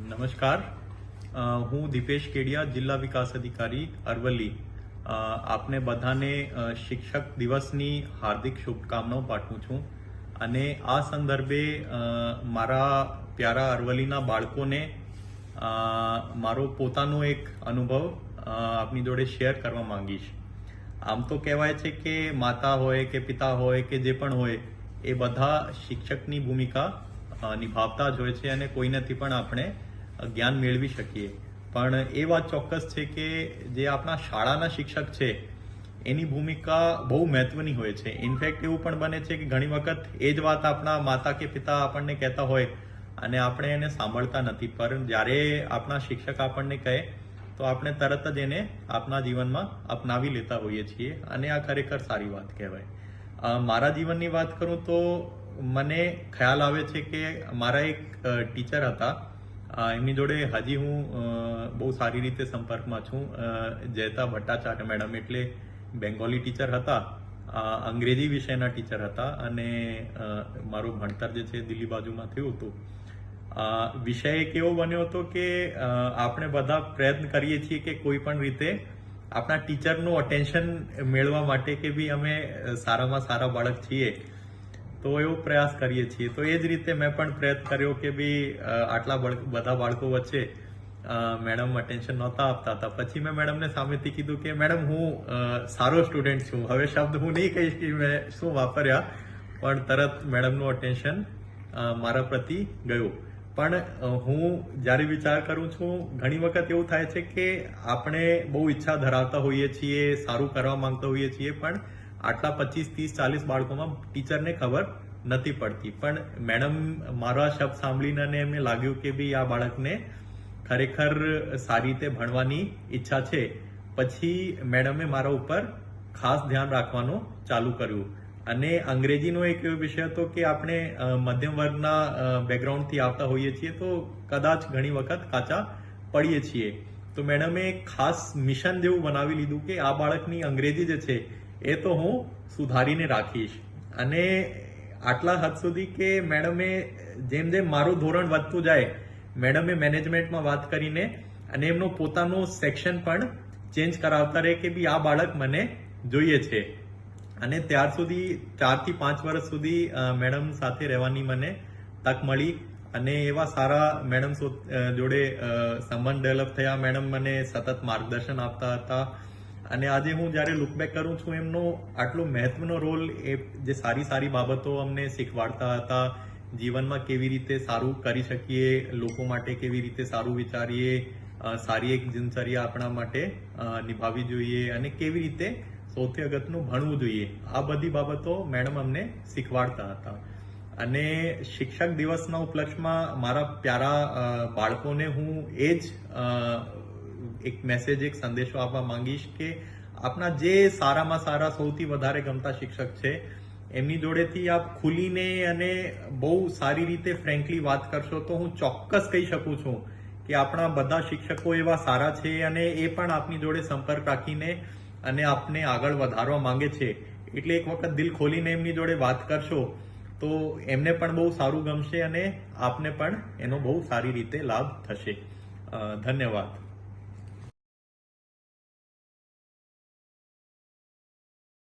નમસ્કાર. હું દીપેશ કેડિયા, જિલ્લા વિકાસ અધિકારી અરવલ્લી. આપને બધાને શિક્ષક દિવસની હાર્દિક શુભકામનાઓ પાઠવું છું અને આ સંદર્ભે મારા પ્યારા અરવલ્લીના બાળકોને મારો પોતાનો એક અનુભવ આપની જોડે શેર કરવા માંગીશ. આમ તો કહેવાય છે કે માતા હોય કે પિતા હોય કે જે પણ હોય એ બધા શિક્ષકની ભૂમિકા નિભાવતા જ હોય છે અને કોઈનાથી પણ આપણે જ્ઞાન મેળવી શકીએ. પણ એ વાત ચોક્કસ છે કે જે આપણા શાળાના શિક્ષક છે એની ભૂમિકા બહુ મહત્વની હોય છે. ઇનફેક્ટ એવું પણ બને છે કે ઘણી વખત એ જ વાત આપણા માતા કે પિતા આપણને કહેતા હોય અને આપણે એને સાંભળતા નથી, પણ જ્યારે આપણા શિક્ષક આપણને કહે તો આપણે તરત જ એને આપણા જીવનમાં અપનાવી લેતા હોઈએ છીએ અને આ ખરેખર સારી વાત કહેવાય. મારા જીવનની વાત કરું તો મને ખ્યાલ આવે છે કે મારા એક ટીચર હતા, એમની જોડે હજી હું બહુ સારી રીતે સંપર્કમાં છું. જયતા ભટ્ટાચાર્ય મેડમ એટલે બેંગોલી ટીચર હતા, અંગ્રેજી વિષયના ટીચર હતા અને મારું ભણતર જે છે દિલ્હી બાજુમાં થયું હતું. વિષય એક એવો બન્યો હતો કે આપણે બધા પ્રયત્ન કરીએ છીએ કે કોઈ પણ રીતે આપણા ટીચરનું અટેન્શન મેળવવા માટે કે ભાઈ અમે સારામાં સારા બાળક છીએ તો એવો પ્રયાસ કરીએ છીએ. તો એ જ રીતે મેં પણ પ્રયત્ન કર્યો કે ભાઈ આટલા બધા બાળકો વચ્ચે મેડમ અટેન્શન નહોતા આપતા હતા. પછી મેં મેડમને સામેથી કીધું કે મેડમ હું સારો સ્ટુડન્ટ છું. હવે શબ્દ હું નહીં કહીશ કે મેં શું વાપર્યા, પણ તરત મેડમનું અટેન્શન મારા પ્રતિ ગયું. પણ હું જ્યારે વિચાર કરું છું ઘણી વખત એવું થાય છે કે આપણે બહુ ઈચ્છા ધરાવતા હોઈએ છીએ, સારું કરવા માંગતા હોઈએ છીએ, પણ આટલા 25, 30, 40 બાળકોમાં ટીચરને ખબર નથી પડતી. પણ મેડમ મારા શબ્દ સાંભળીને અને એમને લાગ્યું કે ભાઈ આ બાળકને ખરેખર સારી રીતે ભણવાની ઈચ્છા છે. પછી મેડમે મારા ઉપર ખાસ ધ્યાન રાખવાનું ચાલુ કર્યું. અને અંગ્રેજીનો એક એવો વિષય હતો કે આપણે મધ્યમ વર્ગના બેકગ્રાઉન્ડથી આવતા હોઈએ છીએ તો કદાચ ઘણી વખત કાચા પડીએ છીએ. તો મેડમે ખાસ મિશન જેવું બનાવી લીધું કે આ બાળકની અંગ્રેજી જે છે એ તો હું સુધારીને રાખીશ. અને આટલા હદ સુધી કે મેડમે જેમ જેમ મારું ધોરણ વધતું જાય મેડમે મેનેજમેન્ટમાં વાત કરીને અને એમનો પોતાનો સેક્શન પણ ચેન્જ કરાવતા રહે કે ભાઈ આ બાળક મને જોઈએ છે. અને ત્યાર સુધી 4 થી 5 વર્ષ સુધી મેડમ સાથે રહેવાની મને તક મળી અને એવા સારા મેડમ જોડે સંબંધ ડેવલપ થયા. મેડમ મને સતત માર્ગદર્શન આપતા હતા અને આજે હું જ્યારે લુક બેક કરું છું એમનો આટલો મહત્વનો રોલ, એ જે સારી સારી બાબતો અમને શીખવાડતા હતા, જીવનમાં કેવી રીતે સારું કરી શકીએ, લોકો માટે કેવી રીતે સારું વિચારીએ, સારી એક દિનચર્યા આપણા માટે નિભાવવી જોઈએ અને કેવી રીતે સૌથી અગત્યનું ભણવું જોઈએ, આ બધી બાબતો મેડમ અમને શીખવાડતા હતા. અને શિક્ષક દિવસના ઉપલક્ષમાં મારા પ્યારા બાળકોને હું એ જ એક મેસેજ, એક સંદેશો આપવા માંગીશ કે આપણા જે સારામાં સારા સૌથી વધારે ગમતા શિક્ષક છે એમની જોડેથી આપ ખુલીને અને બહુ સારી રીતે ફ્રેન્કલી વાત કરશો તો હું ચોક્કસ કહી શકું છું કે આપણા બધા શિક્ષકો એવા સારા છે અને એ પણ આપની જોડે સંપર્ક રાખીને અને આપને આગળ વધારવા માંગે છે. એટલે એક વખત દિલ ખોલીને એમની જોડે વાત કરશો તો એમને પણ બહુ સારું ગમશે અને આપને પણ એનો બહુ સારી રીતે લાભ થશે. ધન્યવાદ.